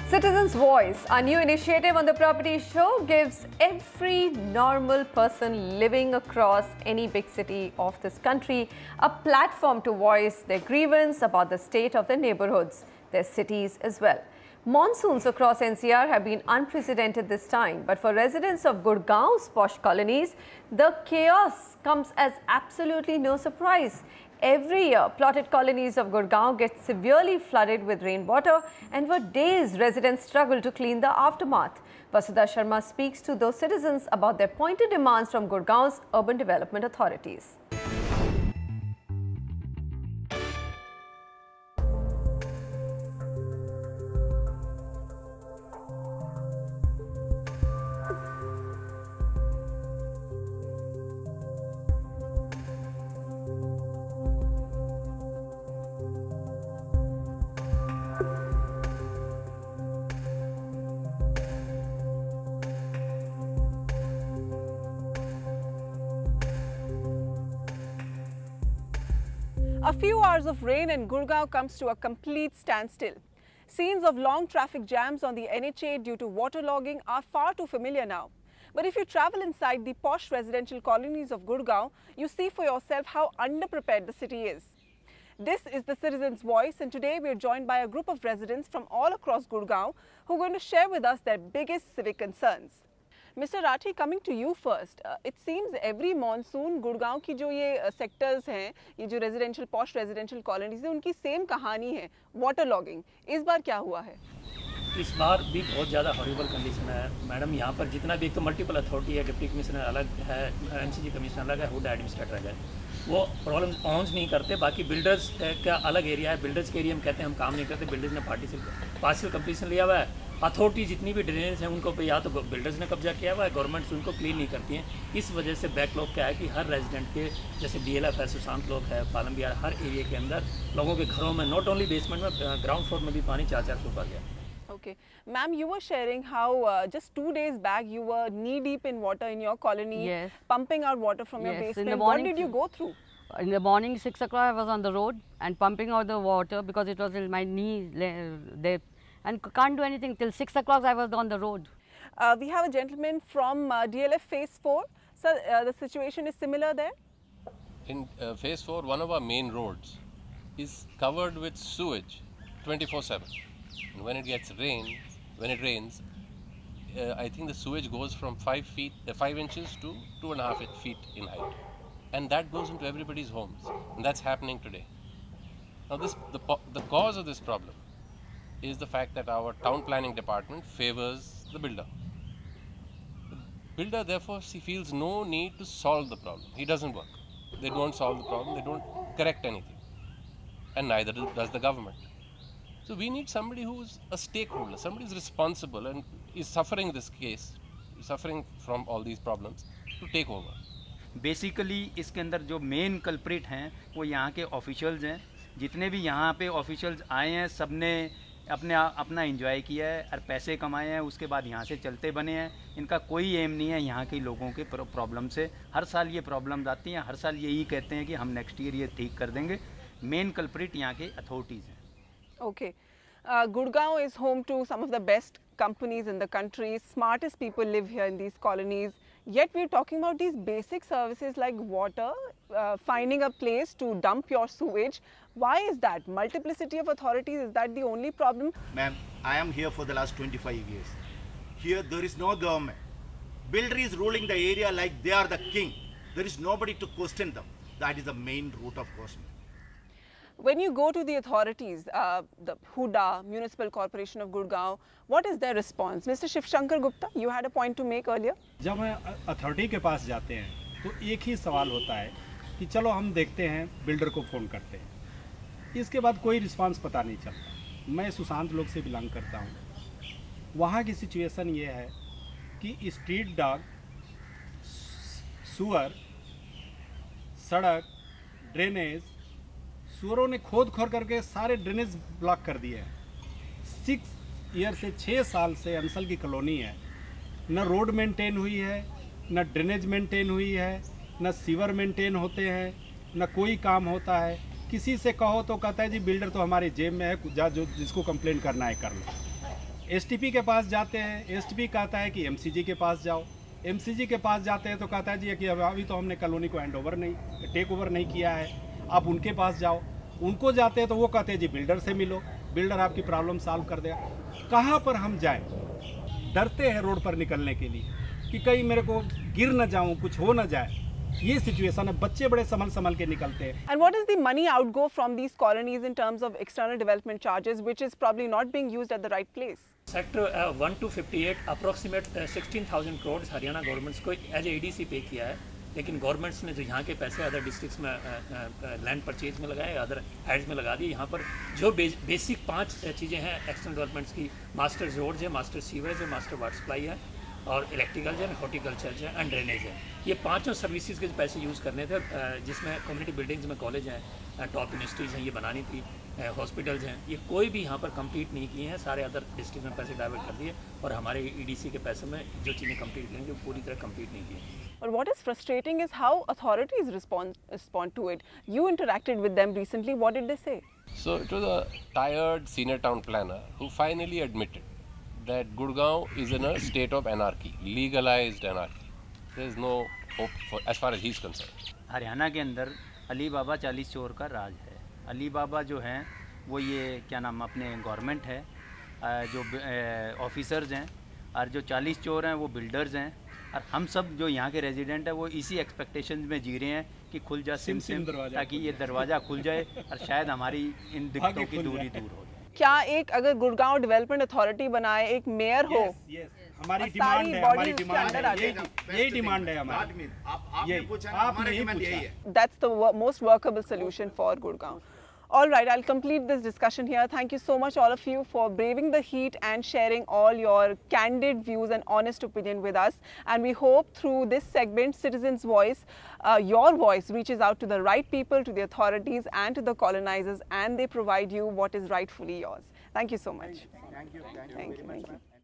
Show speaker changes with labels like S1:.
S1: Citizens Voice, our new initiative on the Property Show, gives every normal person living across any big city of this country a platform to voice their grievance about the state of their neighborhoods, their cities as well. Monsoons across NCR have been unprecedented this time, but for residents of Gurgaon's posh colonies, the chaos comes as absolutely no surprise. Every year, plotted colonies of Gurgaon get severely flooded with rainwater, and for days, residents struggle to clean the aftermath. Vasudha Sharma speaks to those citizens about their pointed demands from Gurgaon's urban development authorities.
S2: A few hours of rain and Gurgaon comes to a complete standstill. Scenes of long traffic jams on the NH8 due to waterlogging are far too familiar now. But if you travel inside the posh residential colonies of Gurgaon, you see for yourself how underprepared the city is. This is the Citizens' Voice, and today we are joined by a group of residents from all across Gurgaon who are going to share with us their biggest civic concerns. Mr. Rathi, coming to you first, it seems every monsoon Gurgaon की जो ये sectors हैं, ये जो residential posh residential colonies हैं, उनकी same कहानी है, water logging. इस बार क्या हुआ है?
S3: इस बार भी बहुत ज़्यादा हॉरिबल कंडीशन है मैडम। यहाँ पर जितना भी एक तो मल्टीपल अथॉरिटी है, डिप्टी कमिश्नर अलग है, एमसीजी कमिश्नर अलग है, हुड एडमिनिस्ट्रेटर अलग है, वो प्रॉब्लम पहुँच नहीं करते। बाकी बिल्डर्स का अलग एरिया है, बिल्डर्स के एरिया में कहते हैं हम काम नहीं करते, बिल्डर्स ने पार्शियल कंप्लीशन लिया हुआ है। अथॉरिटी जितनी भी ड्रेनेज हैं उनको या तो बिल्डर्स ने कब्जा किया हुआ है, गवर्नमेंट्स उनको क्लीन नहीं करती हैं। इस वजह से बैकलॉग क्या है कि हर रेजिडेंट के जैसे डीएलएफ है, सुशांत लोग है, पालम बिहार, हर एरिया के अंदर लोगों के घरों में नॉट ओनली बेसमेंट में, ग्राउंड फ्लोर में भी पानी 4-4 फुट आ गया।
S2: Okay, ma'am, you were sharing how just 2 days back you were knee deep in water in your colony,
S4: yes,
S2: pumping out water from your
S4: yes,
S2: basement.
S4: in the morning,
S2: what did you go through?
S4: In the morning, 6 o'clock, I was on the road and pumping out the water because it was in my knee depth, and can't do anything till 6 o'clock. I was on the road.
S2: We have a gentleman from DLF Phase 4. So the situation is similar there.
S5: In Phase 4, one of our main roads is covered with sewage 24/7. And when it rains, I think the sewage goes from 5 inches to 2.5 feet in height, and that goes into everybody's homes, and that's happening today. Now, the cause of this problem is the fact that our town planning department favors the builder. The builder, therefore, he feels no need to solve the problem. He doesn't work. They don't solve the problem. They don't correct anything, and neither does the government. So we need somebody who's a stakeholder, somebody who's responsible and is suffering this case, suffering from all these problems, to take over.
S6: Basically इसके अंदर जो main culprit हैं वो यहाँ के officials हैं। जितने भी यहाँ पे ऑफिशियल्स आए हैं सब ने अपना एंजॉय किया है और पैसे कमाए हैं, उसके बाद यहाँ से चलते बने हैं। इनका कोई एम नहीं है यहाँ के लोगों के प्रॉब्लम से। हर साल ये प्रॉब्लम्स आती हैं, हर साल यही कहते हैं कि हम नेक्स्ट ईयर ये ठीक कर देंगे। मेन कल्प्रिट यहाँ के अथॉरिटीज़ हैं।
S2: Okay. Gurgaon is home to some of the best companies in the country. Smartest people live here in these colonies. Yet we're talking about these basic services like water, finding a place to dump your sewage. Why is that? Multiplicity of authorities, is that the only problem?
S7: Ma'am, I am here for the last 25 years. Here there is no government. Builder is ruling the area like they are the king. There is nobody to question them. That is the main root of question.
S2: When you go to the authorities, the Huda, Municipal Corporation of Gurgaon, what is their response? Mr. Shiv Shankar Gupta, you had a point to make earlier.
S8: जब हम authority के पास जाते हैं तो एक ही सवाल होता है कि चलो हम देखते हैं, बिल्डर को फ़ोन करते हैं। इसके बाद कोई रिस्पांस पता नहीं चलता। मैं सुशांत लोग से बिलोंग करता हूँ। वहाँ की सिचुएशन ये है कि स्ट्रीट डॉग, सुअर, सड़क, ड्रेनेज, सुअरों ने खोद करके सारे ड्रेनेज ब्लॉक कर दिए हैं। 6 ईयर से 6 साल से अंसल की कॉलोनी है, न रोड मेंटेन हुई है, न ड्रेनेज मेंटेन हुई है, न सीवर मेंटेन होते हैं, न कोई काम होता है। किसी से कहो तो कहता है जी बिल्डर तो हमारी जेब में है, जो जिसको कंप्लेंट करना है कर लो। एसटीपी के पास जाते हैं, एसटीपी कहता है कि एमसीजी के पास जाओ, एमसीजी के पास जाते हैं तो कहता है जी कि अभी तो हमने कॉलोनी को टेक ओवर नहीं किया है, आप उनके पास जाओ। उनको जाते हैं तो वो कहते हैं जी बिल्डर से मिलो, बिल्डर आपकी प्रॉब्लम सॉल्व कर देगा। कहाँ पर हम जाएं? डरते हैं रोड पर निकलने के लिए कि कहीं मेरे को गिर न जाऊं, कुछ हो न जाए। ये सिचुएशन है, बच्चे बड़े संभल के निकलते हैं।
S2: And what is the money outgo from these colonies in terms of external development charges, which is probably not being used at the right place?
S3: Sector 1 to 58 approximate 16,000 crore Haryana governments को एज एडीसी पे किया है, लेकिन governments ने जो यहाँ के पैसे अदर डिस्ट्रिक्ट्स में लैंड परचेज में लगाए, अदर हेड्स में लगा दिए। यहाँ पर जो बेसिक 5 चीज़ें हैं एक्सटर्नल डेवलपमेंट्स की, मास्टर रोड्स है, मास्टर सीवरेज है, मास्टर वाटर सप्लाई है, और इलेक्ट्रिकल है, हॉर्टिकल्चर है एंड ड्रेनेज है। ये 5 सर्विसेज के पैसे यूज़ करने थे, जिसमें कम्युनिटी बिल्डिंग्स में कॉलेज हैं, टॉप यूनिवर्सिटीज़ हैं, ये बनानी थी, हॉस्पिटल्स हैं, ये कोई भी यहाँ पर कंप्लीट नहीं किए हैं। सारे अदर डिस्ट्रिक्ट में पैसे डाइवर्ट कर दिए और हमारे ईडीसी के पैसे में जो चीज़ें कंप्लीट करेंगे वो पूरी तरह कंप्लीट नहीं की।
S2: But what is frustrating is how authorities respond to it. You interacted with them recently. What did they say?
S5: So it was a tired senior town planner who finally admitted that Gurgaon is in a state of anarchy, legalized anarchy. There is no hope for, as far as he is concerned.
S6: Haryana के अंदर अली बाबा 40 चोर का राज है। अली बाबा जो हैं वो ये क्या नाम अपने गवर्नमेंट है, जो ऑफिसर्स हैं, और जो 40 चोर हैं वो बिल्डर्स हैं, और हम सब जो यहाँ के रेजिडेंट हैं वो इसी एक्सपेक्टेशन में जी रहे हैं कि खुल जा सिम ताकि ये दरवाज़ा खुल जाए और शायद हमारी इन दिक्कतों की दूरी दूर हो जाए।
S2: क्या एक अगर गुड़गांव डेवलपमेंट अथॉरिटी बनाए, एक मेयर हो,
S8: हमारी डिमांड है, हमारी डिमांड है, यही डिमांड है हमारी।
S7: आपने पूछा, हमारा डिमांड यही है।
S2: That's the most workable solution for Gurgaon. All right, I'll complete this discussion here. Thank you so much, all of you, for braving the heat and sharing all your candid views and honest opinion with us. And we hope through this segment, Citizens' Voice, your voice reaches out to the right people, to the authorities and to the colonizers, and they provide you what is rightfully yours. Thank you so much.
S7: Thank you.
S2: Thank you.